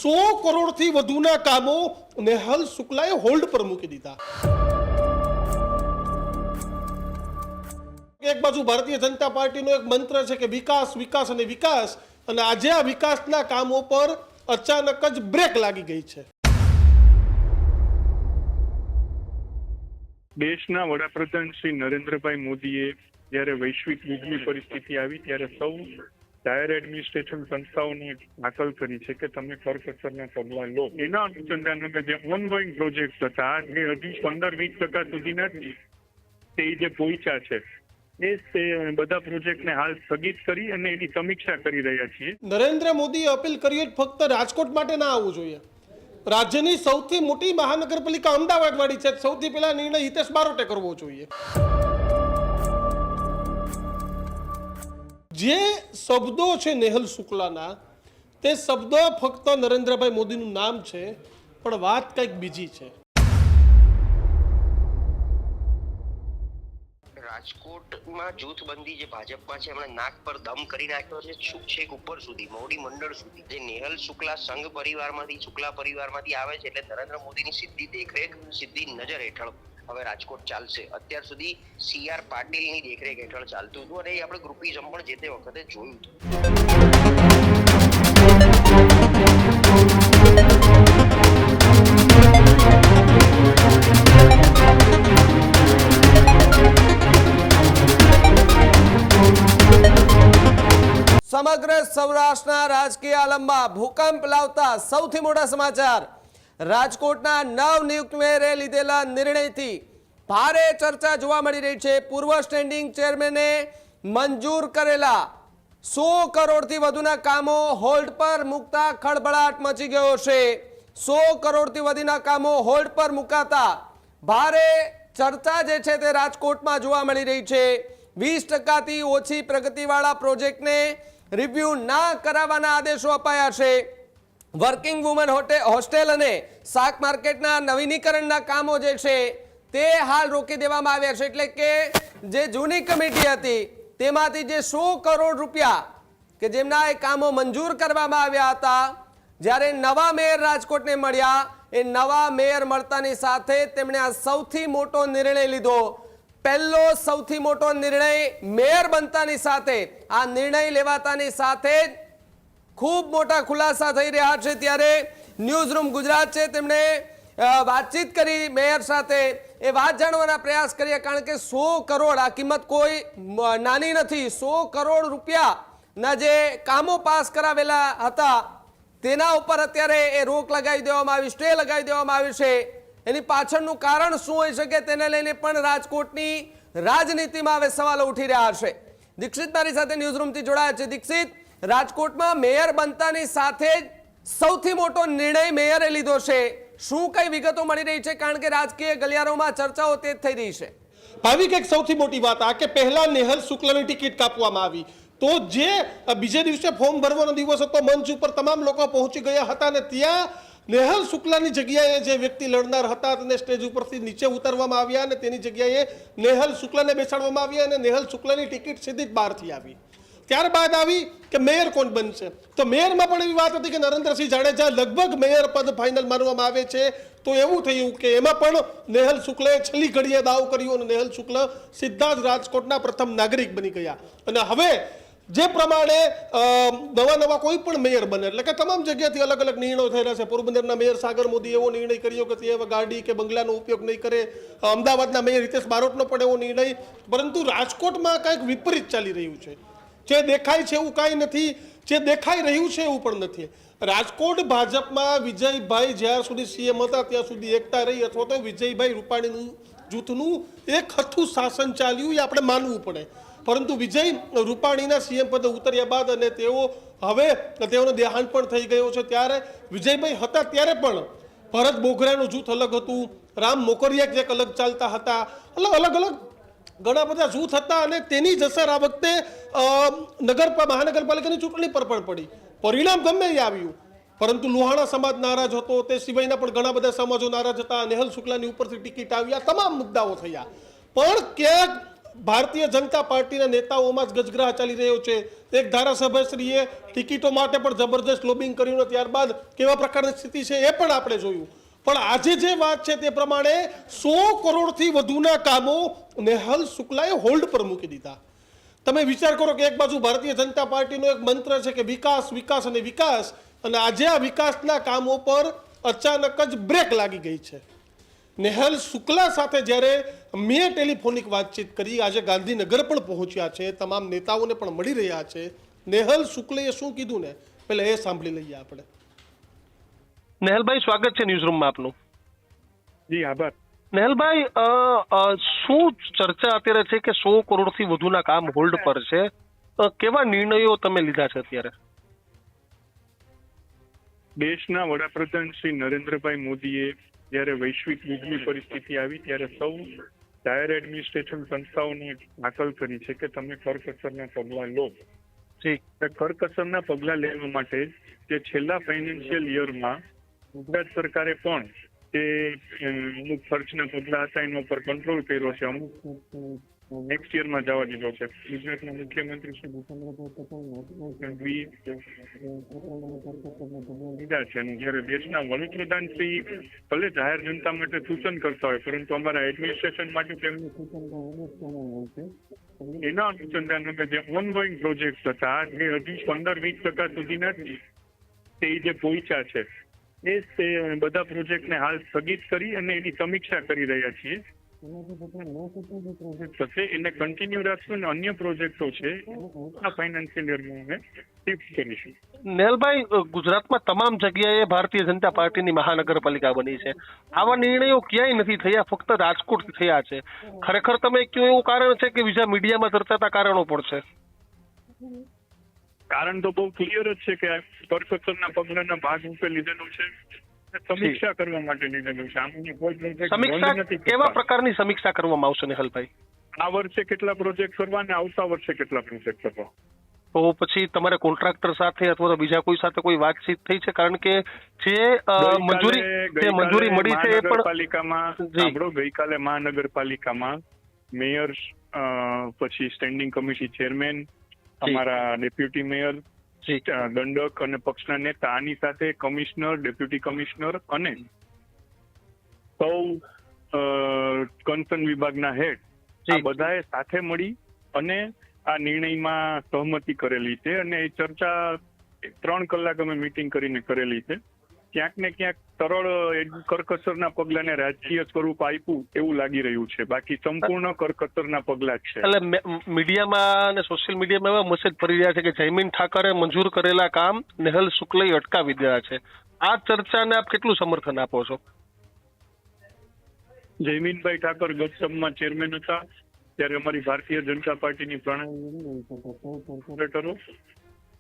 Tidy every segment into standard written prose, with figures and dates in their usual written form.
100 કરોડથી વધુના કામો નેહલ શુક્લાએ હોલ્ડ પર મૂકી દીધા। એક બાજુ ભારતીય જનતા પાર્ટીનો એક મંત્ર છે કે વિકાસ વિકાસ અને વિકાસ, અને આજે આ વિકાસના કામો પર અચાનક જ બ્રેક લાગી ગઈ છે। દેશના વડાપ્રધાન શ્રી નરેન્દ્રભાઈ મોદીએ જ્યારે વૈશ્વિક યુદ્ધની પરિસ્થિતિ આવી ત્યારે સૌ જાહેર એડમિનિસ્ટ્રેશન સંસ્થાઓને દાખલ કરી છે કે તમે કરકસરના પગલાં લો। એના અનુસંધાને જે ઓનગોઈંગ પ્રોજેક્ટ હતા એ હજુ 15-20% સુધીના તે જે પહોંચ્યા છે એ બધા પ્રોજેક્ટને હાલ સ્થગિત કરી અને એની સમીક્ષા કરી રહ્યા છીએ। નરેન્દ્ર મોદીએ અપીલ કરી ફક્ત રાજકોટ માટે ના આવવું જોઈએ, રાજ્યની સૌથી મોટી મહાનગરપાલિકા અમદાવાદ વાળી છે, સૌથી પહેલા નિર્ણય હિતેશ બારોટે કરવો જોઈએ। જે શબ્દો છે નેહલ શુક્લાના, તે શબ્દો ફક્ત નરેન્દ્રભાઈ મોદીનું નામ છે, પણ વાત કંઈક બીજી છે। રાજકોટમાં જૂથબંધી જે ભાજપમાં છે એમણે નાક પર દમ કરી નાખ્યો છે, છેક ઉપર સુધી, મોવડી મંડળ સુધી। જે નેહલ શુક્લા સંઘ પરિવારમાંથી, શુક્લા પરિવારમાંથી આવે છે, એટલે નરેન્દ્ર મોદીની સીધી દેખરેખ, સીધી નજર હેઠળ હવે રાજકોટ ચાલશે। અત્યાર સુધી CR પાટીલની દેખરેખ હેઠળ ચાલતું હતું અને એ આપણે ગ્રુપિઝમ પણ જે તે વખતે જોયું હતું। સમગ્ર સૌરાષ્ટ્રના રાજકીય આલમમાં ભૂકંપ લાવતા સૌથી મોટા સમાચાર। રાજકોટના નવનિયુક્ત મેયરે લીધેલા નિર્ણયથી ભારે ચર્ચા જોવા મળી રહી છે। પૂર્વ સ્ટેન્ડિંગ ચેરમેને મંજૂર કરેલા 100 કરોડથી વધુના કામો હોલ્ડ પર મૂકતા ખળભળાટ મચી ગયો છે। 100 કરોડથી વધુના કામો હોલ્ડ પર મુકાતા ભારે ચર્ચા જે છે તે રાજકોટમાં જોવા મળી રહી છે। 20%થી ઓછી પ્રગતિવાળા પ્રોજેક્ટને રિવ્યુ ના કરાવવાના આદેશો અપાયા છે। વર્કિંગ વુમન હોસ્ટેલ અને શાક માર્કેટના નવીનીકરણના કામો જે છે તે હાલ રોકી દેવામાં આવ્યા છે। એટલે કે જે જૂની કમિટી હતી તેમાંથી જે 100 કરોડ રૂપિયા કે જેમના એ કામો મંજૂર કરવામાં આવ્યા હતા, જ્યારે નવા મેયર રાજકોટને મળ્યા, એ નવા મેયર મળતાની સાથે તેમણે આ સૌથી મોટો નિર્ણય લીધો। પહેલો સૌથી મોટો નિર્ણય મેયર બનતાની સાથે, આ નિર્ણય લેવાતાની સાથે જ ખૂબ મોટા ખુલાસા થઈ રહ્યા છે। ત્યારે ન્યૂઝ રૂમ ગુજરાત છે તેમણે વાતચીત કરી મેયર સાથે, એ વાત જાણવાના પ્રયાસ કરીએ, કારણ કે 100 કરોડ આ કિંમત કોઈ નાની નથી। 100 કરોડ રૂપિયાના જે કામો પાસ કરાવેલા હતા તેના ઉપર અત્યારે એ રોક લગાવી દેવામાં આવી, સ્ટે લગાવી દેવામાં આવી છે। એની પાછળનું કારણ શું હોઈ શકે તેને લઈને પણ રાજકોટની રાજનીતિમાં હવે સવાલો ઉઠી રહ્યા છે। દીક્ષિત મારી સાથે ન્યૂઝ રૂમથી જોડાયા છે। દીક્ષિત, રાજકોટમાં મેયર બનતાની સાથે જ સૌથી મોટો નિર્ણય મેયરે લીધો છે, શું કઈ વિગતો મળી રહી છે? કારણ કે રાજકીય ગલિયારોમાં ચર્ચાઓ તેજ થઈ રહી છે। ભાવિક, એક સૌથી મોટી વાત આ કે પહેલા નેહલ શુક્લાની ટિકિટ કાપવામાં આવી, તો જે બીજે દિવસે ફોર્મ ભરવાનો દિવસ હતો, મંચ ઉપર તમામ લોકો પહોંચી ગયા હતા અને ત્યાં નેહલ શુક્લાની જગ્યાએ જે વ્યક્તિ લડનાર હતા તેને સ્ટેજ ઉપરથી નીચે ઉતારવામાં આવ્યા અને તેની જગ્યાએ નેહલ શુક્લાને બેસાડવામાં આવ્યા અને નેહલ શુક્લાની ટિકિટ સીધી જ બહારથી આવી। ત્યારબાદ આવી કે મેયર કોણ બનશે, તો મેયરમાં પણ એવી વાત હતી કે નરેન્દ્રસિંહ જાડેજા લગભગ મેયર પદ ફાઇનલ માનવામાં આવે છે। તો એવું થયું કે એમાં પણ નેહલ શુક્લાએ છેલ્લી ઘડીએ દાવ કર્યો અને નેહલ શુક્લ સીધા જ રાજકોટના પ્રથમ નાગરિક બની ગયા। અને હવે જે પ્રમાણે નવા કોઈ પણ મેયર બને, એટલે કે તમામ જગ્યાથી અલગ અલગ નિર્ણયો થયેલા છે। પોરબંદરના મેયર સાગર મોદી એવો નિર્ણય કર્યો કે તે ગાડી કે બંગલાનો ઉપયોગ નહીં કરે। અમદાવાદના મેયર હિતેશ બારોટનો પણ એવો નિર્ણય। પરંતુ રાજકોટમાં કંઈક વિપરીત ચાલી રહ્યું છે। જે દેખાય છે એવું કાંઈ નથી, જે દેખાઈ રહ્યું છે એવું પણ નથી। રાજકોટ ભાજપમાં વિજયભાઈ જ્યાં સુધી CM હતા ત્યાં સુધી એકતા રહી, અથવા તો વિજયભાઈ રૂપાણીનું જૂથનું એક હથું શાસન ચાલ્યું, એ આપણે માનવું પડે। પરંતુ વિજય રૂપાણીના CM પદે ઉતર્યા બાદ અને તેઓ હવે તેઓનો દેહાંત પણ થઈ ગયો છે, ત્યારે વિજયભાઈ હતા ત્યારે પણ ભરત બોઘરાનું જૂથ અલગ હતું, રામ મોકરિયા ક્યાંક અલગ ચાલતા હતા, અલગ અલગ ઘણા બધા જૂથ હતા અને તેની જ અસર આ વખતે મહાનગરપાલિકાની ચૂંટણી પર પણ પડી। પરિણામ ગમે એ આવ્યું, પરંતુ લોહાણા સમાજ નારાજ હતો, તે સિવાયના પણ ઘણા બધા સમાજો નારાજ હતા। નેહલ શુક્લાની ઉપરથી ટિકિટ આવી, આ તમામ મુદ્દાઓ થયા, પણ ક્યાંક ભારતીય જનતા પાર્ટીના નેતાઓમાં જ ગજગરાહ ચાલી રહ્યો છે. એક ધારાસભ્યશ્રીએ ટિકિટો માટે પણ જબરદસ્ત લોબિંગ કર્યું અને ત્યારબાદ કેવા પ્રકારની સ્થિતિ છે એ પણ આપણે જોયું. પણ આજે જે વાત છે તે પ્રમાણે 100 કરોડથી વધુના કામો નેહલ શુક્લાએ હોલ્ડ પર મૂકી દીધા. તમે વિચાર કરો કે એક બાજુ ભારતીય જનતા પાર્ટીનો એક મંત્ર છે કે વિકાસ વિકાસ અને વિકાસ, અને આજે આ વિકાસના કામો પર અચાનક જ બ્રેક લાગી ગઈ છે. નેહલ શુક્લા સાથે જ્યારે મેં ટેલિફોનિક વાતચીત કરી, આજે ગાંધીનગર પણ પહોંચ્યા છે, તમામ નેતાઓને પણ મળી રહ્યા છે. નેહલ શુક્લે શું કીધું ને પહેલા એ સાંભળી લઈએ આપણે. નેહલભાઈ, સ્વાગત છે ન્યૂઝરૂમમાં આપનું. જી આભાર. નેહલભાઈ, શું ચર્ચા અત્યારે છે કે 100 કરોડથી વધુના કામ હોલ્ડ પર છે? કેવા નિર્ણયો તમે લીધા છે અત્યારે? દેશના વડાપ્રધાન શ્રી નરેન્દ્રભાઈ મોદીએ જ્યારે વૈશ્વિક યુદ્ધની પરિસ્થિતિ આવી ત્યારે સૌ હાયર એડમિનિસ્ટ્રેશન સંસ્થાઓને હાકલ કરી છે કે તમે કરકસરના પગલાં લો. જી. કરકસરના પગલાં લેવા માટે જે છેલ્લા ફાઇનાન્શિયલ યરમાં ગુજરાત સરકારે પણ જે અમુક ખર્ચના પગલાં હતા એના ઉપર કંટ્રોલ કર્યો છે, અમુક નેક્સ્ટ યરમાં જવા દીધો છે. ગુજરાતના મુખ્યમંત્રી શ્રી ભૂપેન્દ્રભાઈ લીધા છે. અને જ્યારે દેશના વડાપ્રધાન શ્રી ભલે જાહેર જનતા માટે સૂચન કરતા હોય, પરંતુ અમારા એડમિનિસ્ટ્રેશન માટે તેમનું સૂચન એના અનુસંધાને જે ઓનગોઈંગ પ્રોજેક્ટ હતા એ હજી 15-20% સુધીના તે જે પહોંચ્યા છે એ તે બધા પ્રોજેક્ટને હાલ સ્થગિત કરી અને એની સમીક્ષા કરી રહ્યા છીએ. એને કન્ટિન્યુ રાખશું અને અન્ય પ્રોજેક્ટો છે આ ફાઇનાન્શિયલ યરમાં અમે શિફ્ટ કરીશું. નેહલભાઈ, ગુજરાતમાં તમામ જગ્યાએ ભારતીય જનતા પાર્ટીની મહાનગરપાલિકા બની છે. આવા નિર્ણયો ક્યાંય નથી થયા, ફક્ત રાજકોટ થયા છે. ખરેખર તમે કયો એવું કારણ છે કે બીજા મીડિયામાં ચર્ચાતા કારણો પણ છે? કારણ તો બહુ ક્લિયર જ છે કે કરકસરના પગલાના ભાગ રૂપે લીધેલું છે, સમીક્ષા કરવા માટે લીધેલું છે. આમને કોઈ પ્રોજેક્ટ સમીક્ષા કેવા પ્રકારની સમીક્ષા કરવામાં આવશે નેહલભાઈ? આ વર્ષે કેટલા પ્રોજેક્ટ કરવા અને આવતા વર્ષે કેટલા પ્રોજેક્ટ કરવા. તો પછી તમારે કોન્ટ્રાક્ટર સાથે અથવા તો બીજા કોઈ સાથે કોઈ વાતચીત થઈ છે? કારણ કે જે મંજૂરી મળી છે એ પણ સાંભળો, ગઈકાલે મહાનગરપાલિકામાં મેયર, પછી સ્ટેન્ડિંગ કમિટી ચેરમેન, અમારા ડેપ્યુટી મેયર, દંડક અને પક્ષના નેતા, આની સાથે કમિશનર, ડેપ્યુટી કમિશનર અને સૌ કન્સર્ન વિભાગના હેડ, આ બધાએ સાથે મળી અને આ નિર્ણયમાં સહમતિ કરેલી છે. અને એ ચર્ચા 3 કલાક અમે મીટિંગ કરીને કરેલી છે. ક્યાંક ને ક્યાંક સરળ કરકસરના પગલાને રાજકીય સ્વરૂપ આપ્યું એવું લાગી રહ્યું છે, બાકી સંપૂર્ણ કરકસરના પગલા જ છે. એટલે મીડિયામાં અને સોશિયલ મીડિયામાં એવા મેસેજ ફરી રહ્યા છે કે જયમીન ઠાકરે મંજૂર કરેલા કામ નેહલ શુક્લએ અટકાવી દીધા છે. આ ચર્ચાને આપ કેટલું સમર્થન આપો છો? જયમીનભાઈ ઠાકર ગત સભામાં ચેરમેન હતા ત્યારે અમારી ભારતીય જનતા પાર્ટીની પ્રણાલી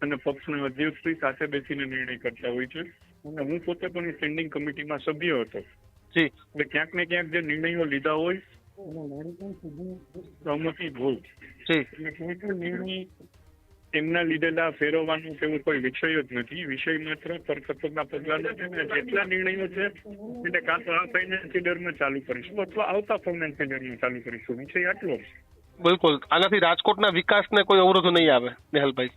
અને પક્ષના અધ્યક્ષશ્રી સાથે બેસીને નિર્ણય કરતા હોય છે. અને હું પોતે પણ સ્ટેન્ડિંગ કમિટીમાં સભ્ય હતો. એટલે ક્યાંક ને ક્યાંક જે નિર્ણયો લીધા હોય સહમતિ હોય, એટલે કોઈ પણ નિર્ણય એમના લીધેલા ફેરવવાનું તેવું કોઈ વિષય જ નથી. વિષય માત્ર કરકસરના પગલાનો છે. જેટલા નિર્ણયો છે એટલે કાં તો આ ફાઇનાન્શિયલ યરમાં ચાલુ કરીશું અથવા આવતા ફાઇનાન્શિયલ યરમાં ચાલુ કરીશું. વિષય આટલો. બિલકુલ. આનાથી રાજકોટના વિકાસને કોઈ અવરોધ નહીં આવે નેહલભાઈ?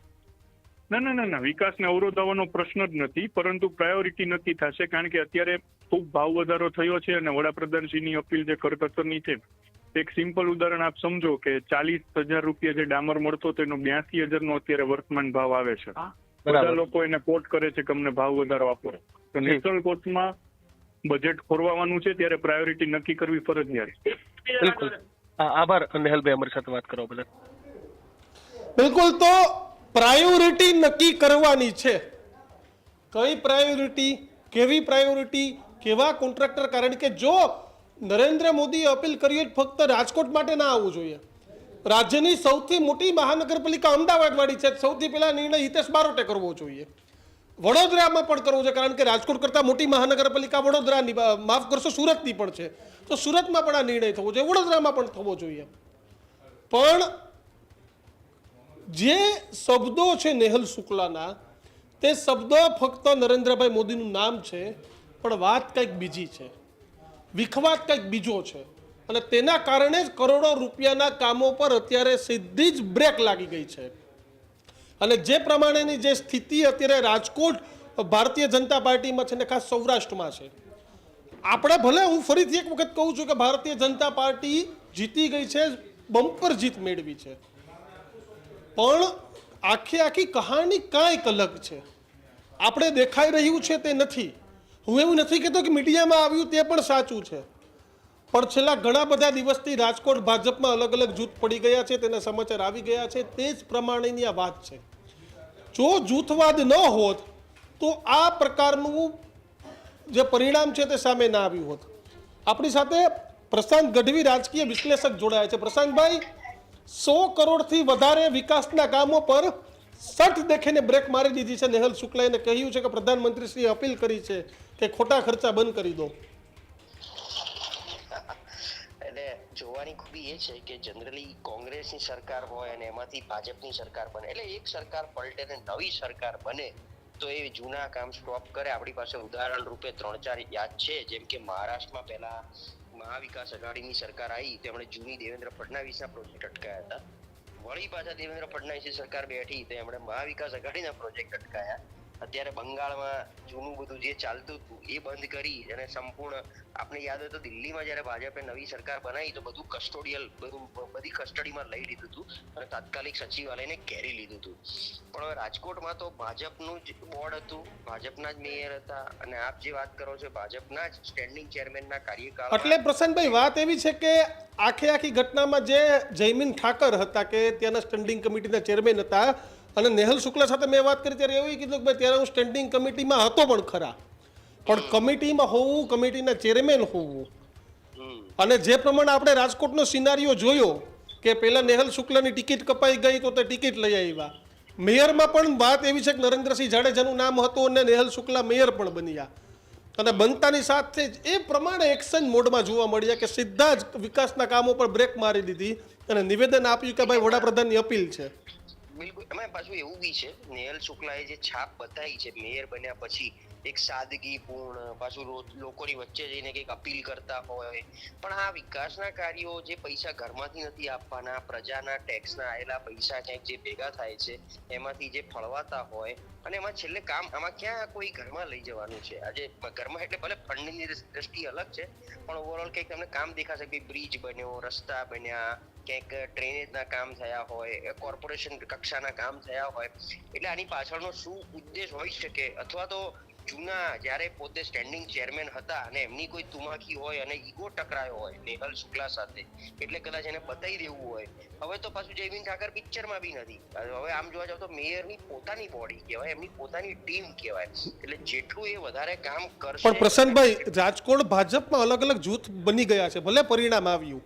ના, વિકાસને અવરોધ આવવાનો પ્રશ્ન જ નથી, પરંતુ પ્રાયોરિટી નક્કી થશે. કારણ કે અત્યારે ખૂબ ભાવ વધારો થયો છે અને વડાપ્રધાનશ્રીની અપીલ જે કરકસરની છે, એક સિમ્પલ ઉદાહરણ આપ સમજો કે 40,000 રૂપિયા જે ડામર મળતો તેનો 82,000 અત્યારે વર્તમાન ભાવ આવે છે. બધા લોકો એને કોટ કરે છે કે અમને ભાવ વધારો આપો. તો નેશનલ કોર્ટમાં બજેટ ખોરવાનું છે ત્યારે પ્રાયોરિટી નક્કી કરવી ફરજિયાત છે. બિલકુલ. આભાર નેહલભાઈ, અમારી સાથે વાત કરવા બદલ. બિલકુલ. તો પ્રાયોરિટી નક્કી કરવાની છે. કઈ પ્રાયોરિટી, કેવી પ્રાયોરિટી, કેવા કોન્ટ્રાક્ટર? કારણ કે જો નરેન્દ્ર મોદીએ અપીલ કરી ફક્ત રાજકોટ માટે ના આવવું જોઈએ. રાજ્યની સૌથી મોટી મહાનગરપાલિકા અમદાવાદવાળી છે. સૌથી પહેલા નિર્ણય હિતેશ બારોટે કરવો જોઈએ. વડોદરામાં પણ કરવો જોઈએ, કારણ કે રાજકોટ કરતાં મોટી મહાનગરપાલિકા વડોદરાની, માફ કરશો, સુરતની પણ છે. તો સુરતમાં પણ આ નિર્ણય થવો જોઈએ, વડોદરામાં પણ થવો જોઈએ. પણ જે શબ્દો છે નેહલ શુક્લાના, તે શબ્દો ફક્ત નરેન્દ્રભાઈ મોદીનું નામ છે, પણ વાત કંઈક બીજી છે, વિખવાદ કંઈક બીજો છે. અને તેના કારણે જ કરોડો રૂપિયાના કામો પર અત્યારે સીધી જ બ્રેક લાગી ગઈ છે. અને જે પ્રમાણેની જે સ્થિતિ અત્યારે રાજકોટ ભારતીય જનતા પાર્ટીમાં છે ને ખાસ સૌરાષ્ટ્રમાં છે, આપણે ભલે હું ફરીથી એક વખત કહું છું કે ભારતીય જનતા પાર્ટી જીતી ગઈ છે, બમ્પર જીત મેળવી છે, પણ આખી કહાણી કાંઈક અલગ છે. આપણે દેખાઈ રહ્યું છે તે નથી. હું એવું નથી કહેતો કે મીડિયામાં આવ્યું તે પણ સાચું છે, પણ છેલ્લા ઘણા બધા દિવસથી રાજકોટ ભાજપમાં અલગ અલગ જૂથ પડી ગયા છે, તેના સમાચાર આવી ગયા છે, તે જ પ્રમાણેની આ વાત છે. જો જૂથવાદ ન હોત તો આ પ્રકારનું જે પરિણામ છે તે સામે ના આવ્યું હોત. આપણી સાથે પ્રશાંત ગઢવી રાજકીય વિશ્લેષક જોડાયા છે. પ્રશાંતભાઈ, 100 કરોડથી વધારે વિકાસના કામો પર સઠ દેખીને બ્રેક મારી દીધી છે. નેહલ શુક્લાએ કહ્યું છે કે પ્રધાનમંત્રીશ્રીએ અપીલ કરી છે કે ખોટા ખર્ચા બંધ કરી દો. એટલે જોવાની ખૂબી એ છે કે જનરલી કોંગ્રેસની સરકાર હોય અને એમાંથી ભાજપની સરકાર બને, એટલે એક સરકાર પલટે ને નવી સરકાર બને તો એ જૂના કામ સ્ટોપ કરે. આપણી પાસે ઉદાહરણ રૂપે 3-4 યાદ છે, જેમ કે મહારાષ્ટ્રમાં પહેલા મહાવિકાસ અઘાડીની સરકાર આવી, તેમણે જૂની દેવેન્દ્ર ફડણવીસના પ્રોજેક્ટ અટકાયા હતા. વળી પાછા દેવેન્દ્ર ફડણવીસની સરકાર બેઠી તો એમણે મહાવિકાસ અઘાડીના પ્રોજેક્ટ અટકાયા. અત્યારે બંગાળમાં જૂનું બધું જે ચાલતું હતું એ બંધ કરી અને સંપૂર્ણ, આપણે યાદ હોય તો દિલ્હીમાં જ્યારે ભાજપે નવી સરકાર બનાવી તો બધું કસ્ટોડિયલ, બધી કસ્ટડીમાં લઈ લીધું હતું અને તાત્કાલિક સચિવાલયને ઘેરી લીધું હતું. પણ હવે રાજકોટમાં તો ભાજપનું જ બોર્ડ હતું, ભાજપના જ મેયર હતા, અને આપ જે વાત કરો છો ભાજપના જ સ્ટેન્ડિંગ ચેરમેનના કાર્યકાળ. એટલે પ્રશાંતભાઈ, વાત એવી છે કે આખી ઘટનામાં જે જયમીન ઠાકર હતા કે ત્યાંના સ્ટેન્ડિંગ કમિટીના ચેરમેન હતા, અને નેહલ શુક્લા સાથે મેં વાત કરી ત્યારે એવું કીધું કે ભાઈ ત્યારે હું સ્ટેન્ડિંગ કમિટીમાં હતો પણ ખરા, પણ કમિટીમાં હોવું, કમિટીના ચેરમેન હોવું, અને જે પ્રમાણે આપણે રાજકોટનો સિનારીઓ જોયો કે પહેલા નેહલ શુક્લાની ટિકિટ કપાઈ ગઈ તો તે ટિકિટ લઈ આવ્યા. મેયરમાં પણ વાત એવી છે કે નરેન્દ્રસિંહ જાડેજાનું નામ હતું અને નેહલ શુક્લા મેયર પણ બન્યા, અને બનતાની સાથે જ એ પ્રમાણે એક્શન મોડમાં જોવા મળ્યા કે સીધા જ વિકાસના કામો પર બ્રેક મારી દીધી અને નિવેદન આપ્યું કે ભાઈ વડાપ્રધાનની અપીલ છે. બિલકુલ. એમાં પાછું એવું બી છે, નેહલ શુક્લાએ જે છાપ બતાવી છે મેયર બન્યા પછી, એક સાદગીપૂર્ણ, પાછું લોકોની વચ્ચે જઈને કંઈક અપીલ કરતા હોય, પણ આ વિકાસના કાર્યો જે પૈસા ઘરમાંથી નથી આપવાના, પ્રજાના ટેક્સના આવેલા પૈસા ક્યાંક જે ભેગા થાય છે એમાંથી જે ફળવાતા હોય, અને એમાં છેલ્લે કામ, આમાં ક્યાં કોઈ ઘરમાં લઈ જવાનું છે? આજે ઘરમાં એટલે ભલે ફંડની દ્રષ્ટિ અલગ છે, પણ ઓવરઓલ કંઈક તમને કામ દેખાશે કે બ્રિજ બન્યો, રસ્તા બન્યા, ક્યાંક ડ્રેનેજના કામ થયા હોય, કોર્પોરેશન કક્ષાના કામ થયા હોય. એટલે આની પાછળનો શું ઉદ્દેશ હોઈ શકે? અથવા તો જૂના જ્યારે પોતે સ્ટેન્ડિંગ ચેરમેન હતા અને એમની કોઈ તુમાકી હોય અને ઈગો ટકરાયો હોય નેહલ શુક્લા સાથે, એટલે કદાચ એને બતાવી દેવું હોય. હવે તો પાછું જયમીન ઠાકર પિક્ચરમાં બી નથી. હવે આમ જોવા જાવ તો મેયરની પોતાની બોડી કહેવાય, એમની પોતાની ટીમ કહેવાય, એટલે જેટલું એ વધારે કામ કરશે. પણ પ્રશાંતભાઈ, રાજકોટ ભાજપમાં અલગ અલગ જૂથ બની ગયા છે, ભલે પરિણામ આવ્યું,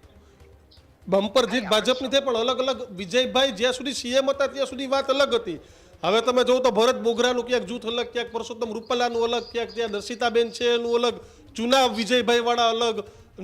બમ્પર જીત ભાજપની થઈ, પણ અલગ અલગ. વિજયભાઈ જ્યાં સુધી સીએમ હતા ત્યાં સુધી વાત અલગ હતી. હવે તમે જોવો તો ભરત બોગરાનું ક્યાંક જૂથ અલગ, ક્યાંક પરસોત્તમ રૂપાલાનું અલગ, ક્યાંક ત્યાં દર્શિતાબેન છે એનું અલગ, જૂના વિજયભાઈ વાળા અલગ,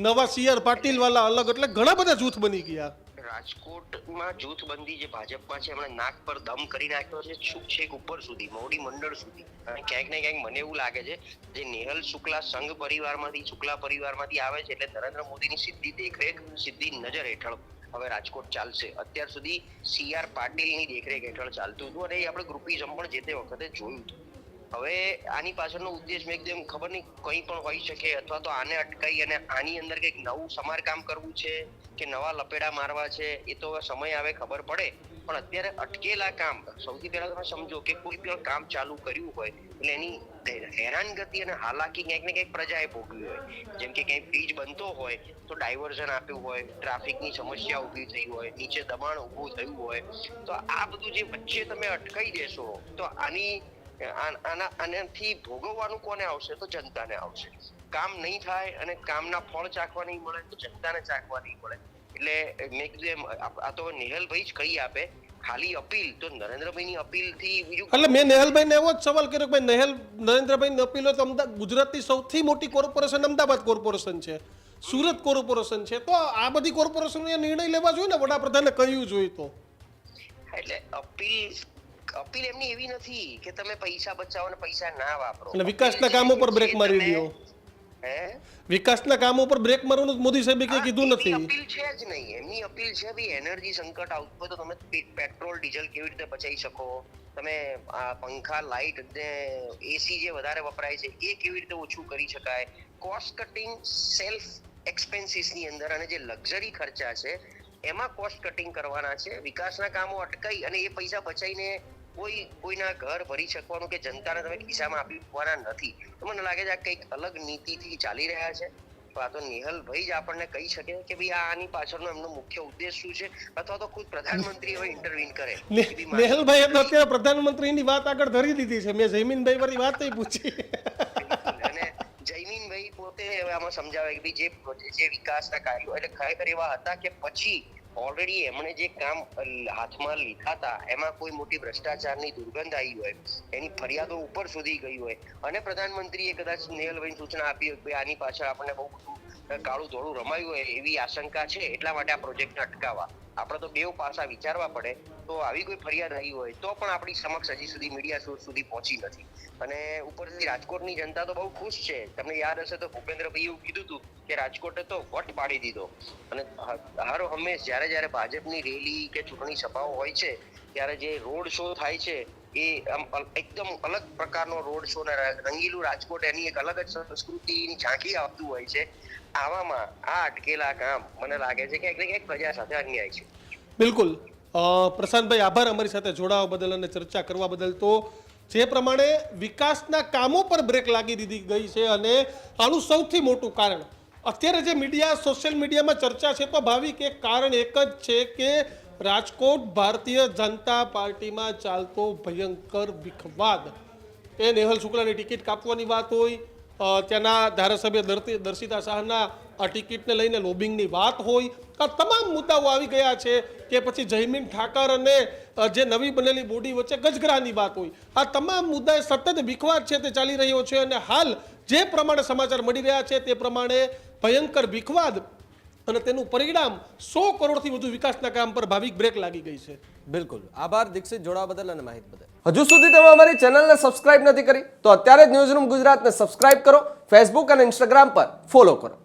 નવા CR પાટીલ વાળા અલગ, એટલે ઘણા બધા જૂથ બની ગયા. રાજકોટમાં જૂથબંધી જે ભાજપમાં છે એમણે નાક પર દમ કરી નાખ્યો છે, છેક ઉપર સુધી, મોવડી મંડળ સુધી. અને ક્યાંક ને ક્યાંક મને એવું લાગે છે જે નેહલ શુક્લા સંઘ પરિવારમાંથી, શુક્લા પરિવારમાંથી આવે છે, એટલે નરેન્દ્ર મોદીની સીધી દેખરેખ, સીધી નજર હેઠળ હવે રાજકોટ ચાલશે. અત્યાર સુધી CR પાટીલની દેખરેખ હેઠળ ચાલતું હતું, અને એ આપણે ગ્રુપિઝમ પણ જે તે વખતે જોયું હતું. હવે આની પાછળનો ઉદ્દેશ મેં એકદમ ખબર નહીં, કંઈ પણ હોઈ શકે, અથવા તો આને અટકાઈ અને આની અંદર કંઈક નવું સમારકામ કરવું છે કે નવા લપેડા મારવા છે, એ તો સમય આવે ખબર પડે. પણ અત્યારે અટકેલા કામ, સૌથી પહેલા તમે સમજો કે કોઈ પણ કામ ચાલુ કર્યું હોય એટલે એની હેરાનગતિ અને હાલાકી ક્યાંક ને ક્યાંક પ્રજાએ ભોગવી હોય. જેમ કે ક્યાંય બ્રિજ બનતો હોય તો ડાયવર્ઝન આપ્યું હોય, ટ્રાફિકની સમસ્યા ઊભી થઈ હોય, નીચે દબાણ ઊભું થયું હોય, તો આ બધું જે વચ્ચે તમે અટકાઈ દેશો તો આનાથી ભોગવવાનું કોને આવશે? તો જનતાને આવશે. કામ નહીં થાય અને કામના ફળ ચાખવા નહીં મળે તો જનતાને ચાખવા નહીં મળે. એટલે મેં કીધું એમ, આ તો નેહલભાઈ જ કહી આપે, ખાલી અપીલ તો નરેન્દ્રભાઈની અપીલથી બીજું. એટલે મેં નેહલભાઈને એવો જ સવાલ કર્યો કે ભાઈ નરેન્દ્રભાઈની અપીલ હોય તો ગુજરાતની સૌથી મોટી કોર્પોરેશન અમદાવાદ કોર્પોરેશન છે, સુરત કોર્પોરેશન છે, તો આ બધી કોર્પોરેશનોએ નિર્ણય લેવા જોઈએ ને, વડાપ્રધાને કહ્યું જોઈએ તો. એટલે અપીલ એમની એવી નથી કે તમે પૈસા બચાવો ને પૈસા ના વાપરો, એટલે વિકાસના કામો પર બ્રેક મારી દો. વિકાસના કામો પર બ્રેક મારવાનું મોદી સાહેબે કંઈ કીધું એમની નથી. અપીલ છે જ નહીં. એમની અપીલ છે ભાઈ એનર્જી સંકટ આવતું હોય તો તમે પેટ્રોલ ડીઝલ કેવી રીતે બચાવી શકો, તમે આ પંખા લાઇટ ને એસી જે વધારે વપરાય છે એ કેવી રીતે ઓછું કરી શકાય, કોસ્ટ કટિંગ સેલ્ફ એક્સપેન્સીસ ની અંદર અને જે લક્ઝરી ખર્ચા છે એમાં કોસ્ટ કટિંગ કરવાના છે. વિકાસના કામો અટકાઈ અને એ પૈસા બચાવીને કોઈના ઘર ભરી શકવાનું કે જનતાને તમે ખિસ્સામાં આપી શકવાના નથી. તો મને લાગે છે આ કંઈક અલગ નીતિથી ચાલી રહ્યા છે. તો આ તો નિહલભાઈ જ આપણને કહી શકે કે ભાઈ આની પાછળનો એમનો મુખ્ય ઉદ્દેશ શું છે, અથવા તો ખુદ પ્રધાનમંત્રી હવે ઇન્ટરવીન કરે. નેહલભાઈ તો અત્યારે પ્રધાનમંત્રીની વાત આગળ ધરી દીધી છે. મેં જયમીનભાઈ વાળી વાત નહીં પૂછી. અને જયમીનભાઈ પોતે હવે આમાં સમજાવે કે ભાઈ જે વિકાસના કાર્યો એટલે ખરેખર એવા હતા કે પછી ઓલરેડી એમણે જે કામ હાથમાં લીધા હતા એમાં કોઈ મોટી ભ્રષ્ટાચારની દુર્ગંધ આવી હોય, એની ફરિયાદો ઉપર સુધી ગઈ હોય અને પ્રધાનમંત્રીએ કદાચ નેહલભાઈ સૂચના આપી હોય કે આની પાછળ આપણને બહુ બધું કાળું ધોળું રમાયું હોય એવી આશંકા છે, એટલા માટે આ પ્રોજેક્ટને અટકાવવા. આપણે તો બેઉ પાસા વિચારવા પડે. તો આવી કોઈ ફરિયાદ આવી હોય તો પણ આપણી સમક્ષ હજી સુધી મીડિયા સોર્સ સુધી પહોંચી નથી. અને ઉપરથી રાજકોટની જનતા તો બહુ ખુશ છે. તમને યાદ હશે તો ભૂપેન્દ્રભાઈ એવું કીધું હતું કે રાજકોટે તો વટ પાડી દીધો. અને હર હંમેશ જ્યારે ભાજપની રેલી કે ચૂંટણી સભાઓ હોય છે ત્યારે જે રોડ શો થાય છે એ એકદમ અલગ પ્રકારનો રોડ શો ને રંગીલું રાજકોટ એની એક અલગ જ સંસ્કૃતિની ઝાંખી આપતું હોય છે. આવામાં આ અટકેલા કામ મને લાગે છે કે ક્યાંક પ્રજા સાથે અન્યાય છે. બિલકુલ. પ્રશાંતભાઈ આભાર અમારી સાથે જોડાવા બદલ અને ચર્ચા કરવા બદલ. તો જે પ્રમાણે વિકાસના કામો પર બ્રેક લાગી દીધી ગઈ છે અને આનું સૌથી મોટું કારણ અત્યારે જે મીડિયા સોશિયલ મીડિયામાં ચર્ચા છે તો ભાવિક એક કારણ એક જ છે કે રાજકોટ ભારતીય જનતા પાર્ટીમાં ચાલતો ભયંકર વિખવાદ. એ નેહલ શુક્લાની ટિકિટ કાપવાની વાત હોય, ત્યાંના ધારાસભ્ય દર્શિતા શાહના ટિકિટને લઈને લોબિંગની વાત હોય, આ તમામ મુદ્દાઓ આવી ગયા છે કે પછી જયમીન ઠાકર અને જે નવી બનેલી બોડી વચ્ચે ગજગરાની વાત હોય. આ તમામ મુદ્દાએ સતત વિખવાદ છે તે ચાલી રહ્યો છે અને હાલ જે પ્રમાણે સમાચાર મળી રહ્યા છે તે પ્રમાણે ભયંકર વિખવાદ અને તેનું પરિણામ 100 કરોડથી વધુ વિકાસના કામ પર ભાવિક બ્રેક લાગી ગઈ છે. બિલકુલ આભાર દીક્ષિત જોડાવા બદલ અને માહિતી બદલ. હજુ સુધી તમે અમારી ચેનલને સબસ્ક્રાઇબ નથી કરી તો અત્યારે જ ન્યૂઝરૂમ ગુજરાતને સબસ્ક્રાઇબ કરો, ફેસબુક અને ઇન્સ્ટાગ્રામ પર ફોલો કરો.